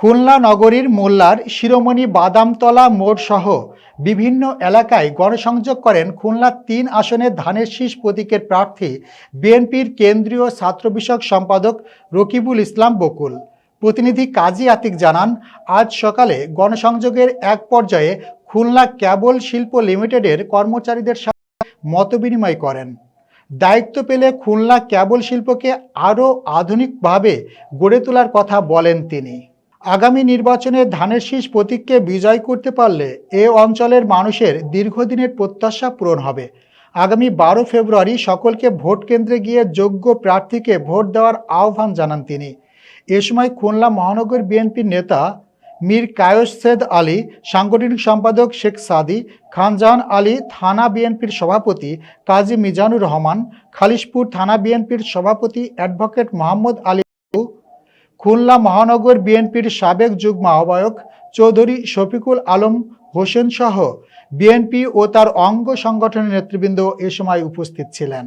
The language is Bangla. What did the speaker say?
খুলনা নগরীর মোল্লার শিরোমণি বাদামতলা মোড় সহ বিভিন্ন এলাকায় গণসংযোগ করেন খুলনা ৩ আসনের ধানের শীষ প্রতীকের প্রার্থী বিএনপির কেন্দ্রীয় ছাত্র বিষয়ক সম্পাদক রকিবুল ইসলাম বকুল। প্রতিনিধি কাজী আতিক জানান, আজ সকালে গণসংযোগের এক পর্যায়ে খুলনা কেবল শিল্প লিমিটেডের কর্মচারীদের সাথে মতবিনিময় করেন। দায়িত্ব পেলে খুলনা কেবল শিল্পকে আরও আধুনিকভাবে গড়ে তোলার কথা বলেন তিনি। আগামী নির্বাচনে ধানের শীষ প্রতীককে বিজয় করতে পারলে এ অঞ্চলের মানুষের দীর্ঘদিনের প্রত্যাশা পূরণ হবে। আগামী ১২ ফেব্রুয়ারি সকলকে ভোট কেন্দ্রে গিয়ে যোগ্য প্রার্থীকে ভোট দেওয়ার আহ্বান জানান তিনি। এ সময় খুলনা মহানগর বিএনপির নেতা মীর কায়েসেদ আলী, সাংগঠনিক সম্পাদক শেখ সাদি, খানজাহান আলী, থানা বিএনপির সভাপতি কাজী মিজানুর রহমান, খালিশপুর থানা বিএনপির সভাপতি অ্যাডভোকেট মোহাম্মদ আলী, খুলনা মহানগর বিএনপির সাবেক যুগ্ম আহ্বায়ক চৌধুরী শফিকুল আলম হোসেন সহ বিএনপি ও তার অঙ্গ সংগঠনের নেতৃবৃন্দ এ সময় উপস্থিত ছিলেন।